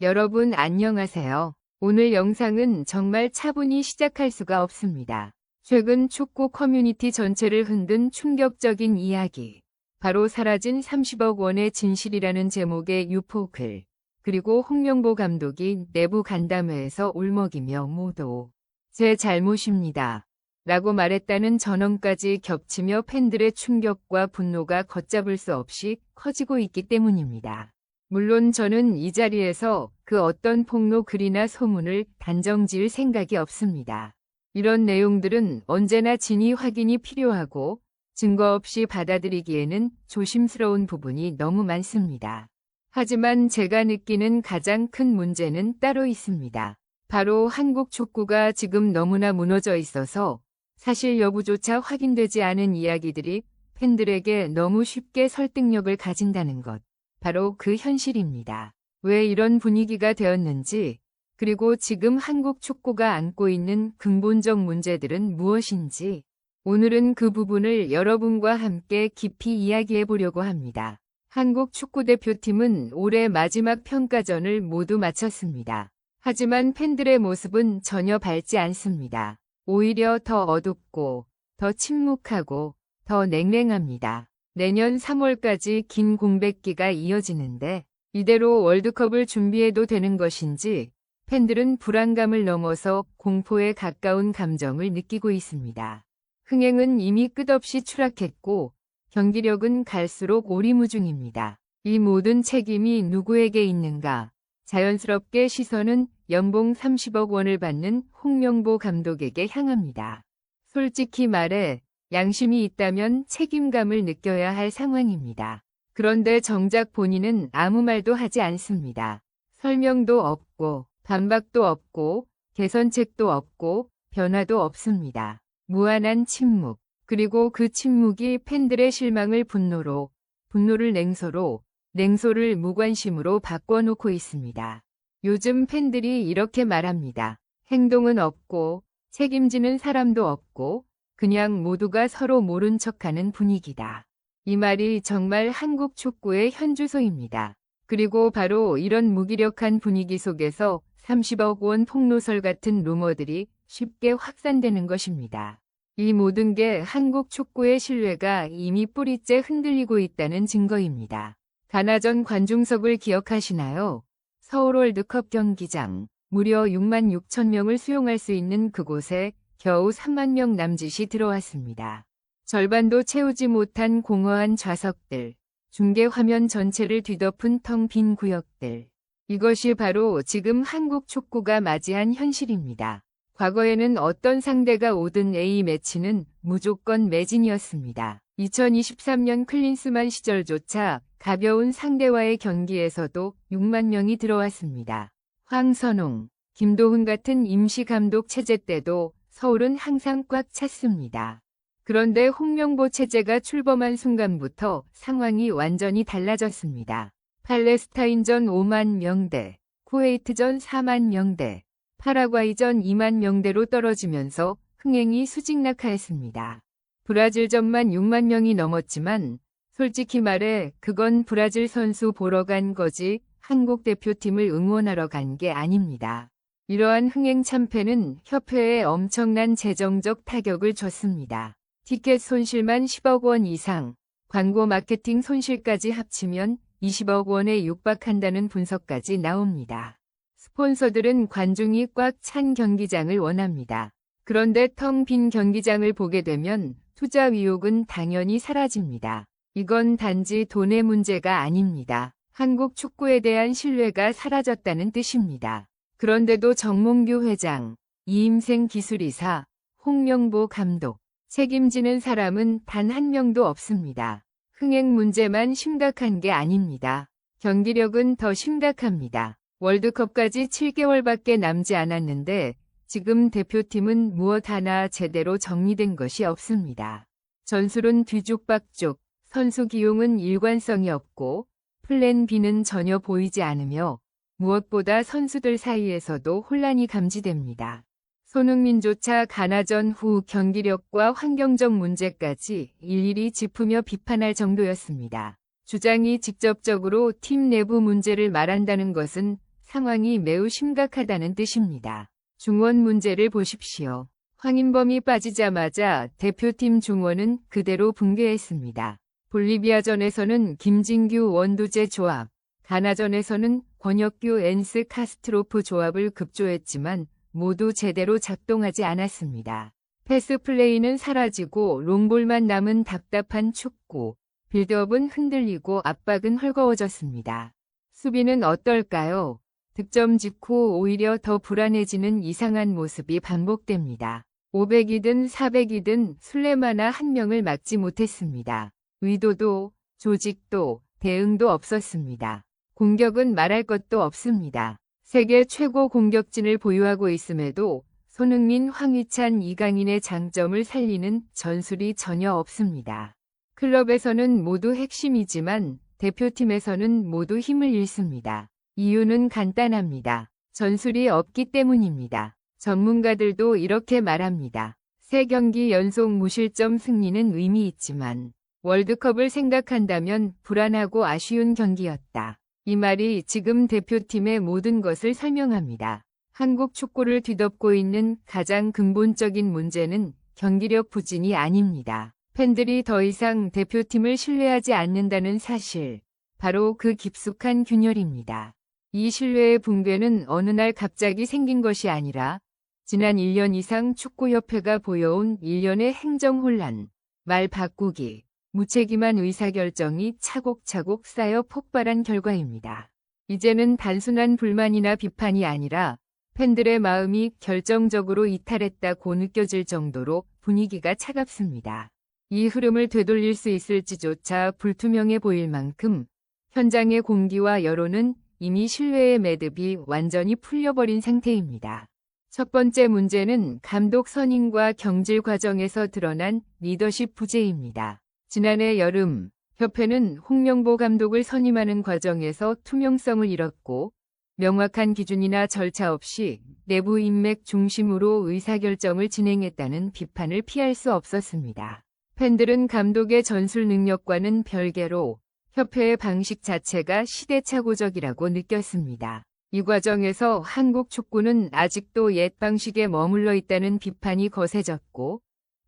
여러분 안녕하세요. 오늘 영상은 정말 차분히 시작할 수가 없습니다. 최근 축구 커뮤니티 전체를 흔든 충격적인 이야기. 바로 사라진 30억 원의 진실이라는 제목의 유포글. 그리고 홍명보 감독이 내부 간담회에서 울먹이며 모두 제 잘못입니다. 라고 말했다는 전언까지 겹치며 팬들의 충격과 분노가 걷잡을 수 없이 커지고 있기 때문입니다. 물론 저는 이 자리에서 그 어떤 폭로 글이나 소문을 단정지을 생각이 없습니다. 이런 내용들은 언제나 진위 확인이 필요하고 증거 없이 받아들이기에는 조심스러운 부분이 너무 많습니다. 하지만 제가 느끼는 가장 큰 문제는 따로 있습니다. 바로 한국 축구가 지금 너무나 무너져 있어서 사실 여부조차 확인되지 않은 이야기들이 팬들에게 너무 쉽게 설득력을 가진다는 것. 바로 그 현실입니다. 왜 이런 분위기가 되었는지, 그리고 지금 한국 축구가 안고 있는 근본적 문제들은 무엇인지, 오늘은 그 부분을 여러분과 함께 깊이 이야기해 보려고 합니다. 한국 축구대표팀은 올해 마지막 평가전을 모두 마쳤습니다. 하지만 팬들의 모습은 전혀 밝지 않습니다. 오히려 더 어둡고, 더 침묵하고, 더 냉랭합니다. 내년 3월까지 긴 공백기가 이어지는데 이대로 월드컵을 준비해도 되는 것인지 팬들은 불안감을 넘어서 공포에 가까운 감정을 느끼고 있습니다. 흥행은 이미 끝없이 추락했고 경기력은 갈수록 오리무중입니다. 이 모든 책임이 누구에게 있는가? 자연스럽게 시선은 연봉 30억 원을 받는 홍명보 감독에게 향합니다. 솔직히 말해 양심이 있다면 책임감을 느껴야 할 상황입니다. 그런데 정작 본인은 아무 말도 하지 않습니다. 설명도 없고 반박도 없고 개선책도 없고 변화도 없습니다. 무한한 침묵. 그리고 그 침묵이 팬들의 실망을 분노로, 분노를 냉소로, 냉소를 무관심으로 바꿔놓고 있습니다. 요즘 팬들이 이렇게 말합니다. 행동은 없고 책임지는 사람도 없고 그냥 모두가 서로 모른 척하는 분위기다. 이 말이 정말 한국 축구의 현주소입니다. 그리고 바로 이런 무기력한 분위기 속에서 30억 원 폭로설 같은 루머들이 쉽게 확산되는 것입니다. 이 모든 게 한국 축구의 신뢰가 이미 뿌리째 흔들리고 있다는 증거입니다. 가나전 관중석을 기억하시나요? 서울 월드컵 경기장, 무려 6만 6천 명을 수용할 수 있는 그곳에 겨우 3만 명 남짓이 들어왔습니다. 절반도 채우지 못한 공허한 좌석들, 중계 화면 전체를 뒤덮은 텅 빈 구역들. 이것이 바로 지금 한국 축구가 맞이한 현실입니다. 과거에는 어떤 상대가 오든 A매치는 무조건 매진이었습니다. 2023년 클린스만 시절조차 가벼운 상대와의 경기에서도 6만 명이 들어왔습니다. 황선홍, 김도훈 같은 임시감독 체제 때도 서울은 항상 꽉 찼습니다. 그런데 홍명보 체제가 출범한 순간부터 상황이 완전히 달라졌습니다. 팔레스타인전 5만 명대, 쿠웨이트전 4만 명대, 파라과이전 2만 명대로 떨어지면서 흥행이 수직낙하했습니다. 브라질전만 6만 명이 넘었지만 솔직히 말해 그건 브라질 선수 보러 간 거지 한국 대표팀을 응원하러 간 게 아닙니다. 이러한 흥행 참패는 협회에 엄청난 재정적 타격을 줬습니다. 티켓 손실만 10억 원 이상, 광고 마케팅 손실까지 합치면 20억 원에 육박한다는 분석까지 나옵니다. 스폰서들은 관중이 꽉 찬 경기장을 원합니다. 그런데 텅 빈 경기장을 보게 되면 투자 의욕은 당연히 사라집니다. 이건 단지 돈의 문제가 아닙니다. 한국 축구에 대한 신뢰가 사라졌다는 뜻입니다. 그런데도 정몽규 회장, 이임생 기술이사, 홍명보 감독, 책임지는 사람은 단 한 명도 없습니다. 흥행 문제만 심각한 게 아닙니다. 경기력은 더 심각합니다. 월드컵까지 7개월밖에 남지 않았는데 지금 대표팀은 무엇 하나 제대로 정리된 것이 없습니다. 전술은 뒤죽박죽, 선수 기용은 일관성이 없고 플랜 B는 전혀 보이지 않으며 무엇보다 선수들 사이에서도 혼란이 감지됩니다. 손흥민조차 가나전 후 경기력과 환경적 문제까지 일일이 짚으며 비판할 정도였습니다. 주장이 직접적으로 팀 내부 문제를 말한다는 것은 상황이 매우 심각하다는 뜻입니다. 중원 문제를 보십시오. 황인범이 빠지자마자 대표팀 중원은 그대로 붕괴했습니다. 볼리비아전에서는 김진규 원두재 조합, 가나전에서는 권혁규 엔스 카스트로프 조합을 급조했지만 모두 제대로 작동하지 않았습니다. 패스 플레이는 사라지고 롱볼만 남은 답답한 축구, 빌드업은 흔들리고 압박은 헐거워졌습니다. 수비는 어떨까요? 득점 직후 오히려 더 불안해지는 이상한 모습이 반복됩니다. 500이든 400이든 술레마나 한 명을 막지 못했습니다. 의도도, 조직도, 대응도 없었습니다. 공격은 말할 것도 없습니다. 세계 최고 공격진을 보유하고 있음에도 손흥민, 황희찬, 이강인의 장점을 살리는 전술이 전혀 없습니다. 클럽에서는 모두 핵심이지만 대표팀에서는 모두 힘을 잃습니다. 이유는 간단합니다. 전술이 없기 때문입니다. 전문가들도 이렇게 말합니다. 3경기 연속 무실점 승리는 의미 있지만 월드컵을 생각한다면 불안하고 아쉬운 경기였다. 이 말이 지금 대표팀의 모든 것을 설명합니다. 한국 축구를 뒤덮고 있는 가장 근본적인 문제는 경기력 부진이 아닙니다. 팬들이 더 이상 대표팀을 신뢰하지 않는다는 사실, 바로 그 깊숙한 균열입니다. 이 신뢰의 붕괴는 어느 날 갑자기 생긴 것이 아니라 지난 1년 이상 축구협회가 보여온 일련의 행정혼란, 말 바꾸기, 무책임한 의사결정이 차곡차곡 쌓여 폭발한 결과입니다. 이제는 단순한 불만이나 비판이 아니라 팬들의 마음이 결정적으로 이탈했다고 느껴질 정도로 분위기가 차갑습니다. 이 흐름을 되돌릴 수 있을지조차 불투명해 보일 만큼 현장의 공기와 여론은 이미 신뢰의 매듭이 완전히 풀려버린 상태입니다. 첫 번째 문제는 감독 선임과 경질 과정에서 드러난 리더십 부재입니다. 지난해 여름, 협회는 홍명보 감독을 선임하는 과정에서 투명성을 잃었고 명확한 기준이나 절차 없이 내부 인맥 중심으로 의사결정을 진행했다는 비판을 피할 수 없었습니다. 팬들은 감독의 전술 능력과는 별개로 협회의 방식 자체가 시대착오적이라고 느꼈습니다. 이 과정에서 한국 축구는 아직도 옛 방식에 머물러 있다는 비판이 거세졌고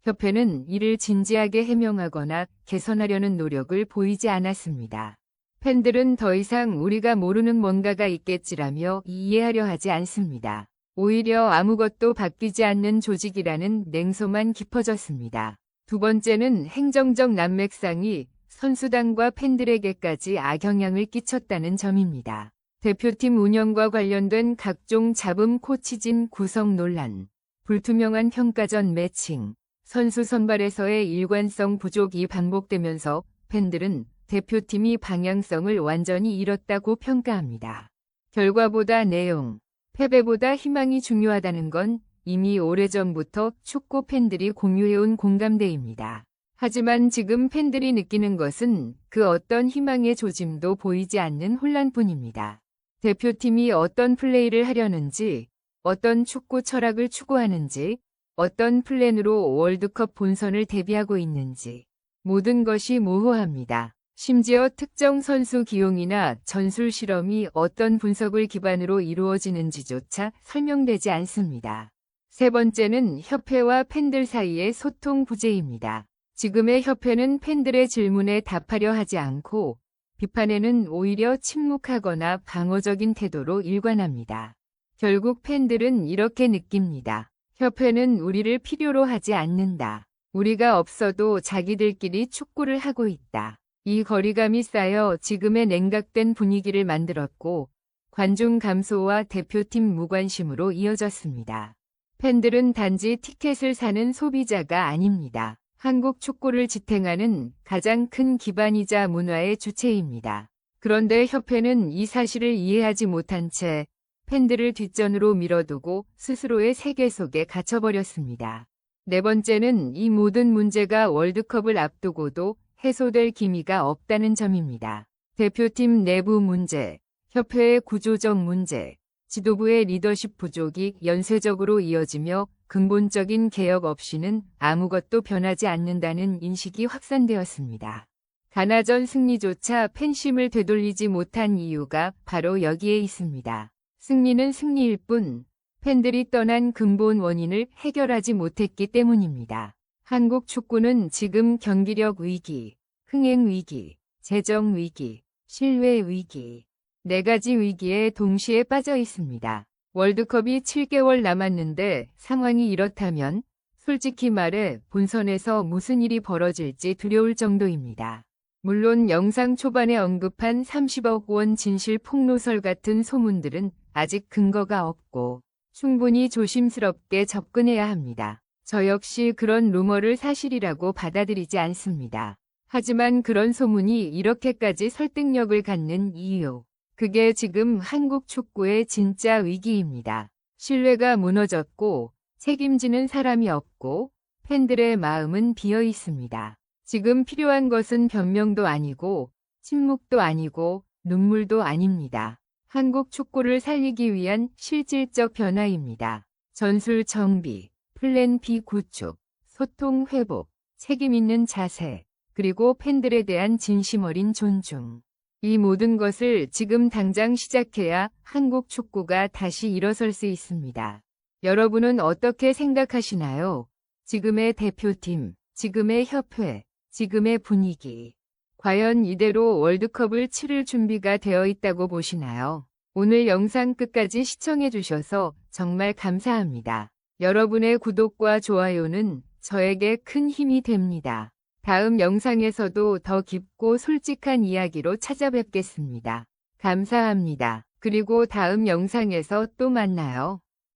협회는 이를 진지하게 해명하거나 개선하려는 노력을 보이지 않았습니다. 팬들은 더 이상 우리가 모르는 뭔가가 있겠지라며 이해하려 하지 않습니다. 오히려 아무것도 바뀌지 않는 조직이라는 냉소만 깊어졌습니다. 두 번째는 행정적 난맥상이 선수단과 팬들에게까지 악영향을 끼쳤다는 점입니다. 대표팀 운영과 관련된 각종 잡음 코치진 구성 논란, 불투명한 평가전 매칭, 선수 선발에서의 일관성 부족이 반복되면서 팬들은 대표팀이 방향성을 완전히 잃었다고 평가합니다. 결과보다 내용, 패배보다 희망이 중요하다는 건 이미 오래전부터 축구 팬들이 공유해온 공감대입니다. 하지만 지금 팬들이 느끼는 것은 그 어떤 희망의 조짐도 보이지 않는 혼란뿐입니다. 대표팀이 어떤 플레이를 하려는지, 어떤 축구 철학을 추구하는지, 어떤 플랜으로 월드컵 본선을 대비하고 있는지 모든 것이 모호합니다. 심지어 특정 선수 기용이나 전술 실험이 어떤 분석을 기반으로 이루어지는지조차 설명되지 않습니다. 세 번째는 협회와 팬들 사이의 소통 부재입니다. 지금의 협회는 팬들의 질문에 답하려 하지 않고 비판에는 오히려 침묵하거나 방어적인 태도로 일관합니다. 결국 팬들은 이렇게 느낍니다. 협회는 우리를 필요로 하지 않는다. 우리가 없어도 자기들끼리 축구를 하고 있다. 이 거리감이 쌓여 지금의 냉각된 분위기를 만들었고 관중 감소와 대표팀 무관심으로 이어졌습니다. 팬들은 단지 티켓을 사는 소비자가 아닙니다. 한국 축구를 지탱하는 가장 큰 기반이자 문화의 주체입니다. 그런데 협회는 이 사실을 이해하지 못한 채 팬들을 뒷전으로 밀어두고 스스로의 세계 속에 갇혀버렸습니다. 네 번째는 이 모든 문제가 월드컵을 앞두고도 해소될 기미가 없다는 점입니다. 대표팀 내부 문제, 협회의 구조적 문제, 지도부의 리더십 부족이 연쇄적으로 이어지며 근본적인 개혁 없이는 아무것도 변하지 않는다는 인식이 확산되었습니다. 가나전 승리조차 팬심을 되돌리지 못한 이유가 바로 여기에 있습니다. 승리는 승리일 뿐 팬들이 떠난 근본 원인을 해결하지 못했기 때문입니다. 한국 축구는 지금 경기력 위기, 흥행 위기, 재정 위기, 신뢰 위기, 네 가지 위기에 동시에 빠져 있습니다. 월드컵이 7개월 남았는데 상황이 이렇다면 솔직히 말해 본선에서 무슨 일이 벌어질지 두려울 정도입니다. 물론 영상 초반에 언급한 30억 원 진실 폭로설 같은 소문들은 아직 근거가 없고 충분히 조심스럽게 접근해야 합니다. 저 역시 그런 루머를 사실이라고 받아들이지 않습니다. 하지만 그런 소문이 이렇게까지 설득력을 갖는 이유, 그게 지금 한국 축구의 진짜 위기입니다. 신뢰가 무너졌고 책임지는 사람이 없고 팬들의 마음은 비어 있습니다. 지금 필요한 것은 변명도 아니고 침묵도 아니고 눈물도 아닙니다. 한국 축구를 살리기 위한 실질적 변화입니다. 전술 정비, 플랜 B 구축, 소통 회복, 책임 있는 자세, 그리고 팬들에 대한 진심 어린 존중. 이 모든 것을 지금 당장 시작해야 한국 축구가 다시 일어설 수 있습니다. 여러분은 어떻게 생각하시나요? 지금의 대표팀, 지금의 협회, 지금의 분위기. 과연 이대로 월드컵을 치를 준비가 되어 있다고 보시나요? 오늘 영상 끝까지 시청해주셔서 정말 감사합니다. 여러분의 구독과 좋아요는 저에게 큰 힘이 됩니다. 다음 영상에서도 더 깊고 솔직한 이야기로 찾아뵙겠습니다. 감사합니다. 그리고 다음 영상에서 또 만나요.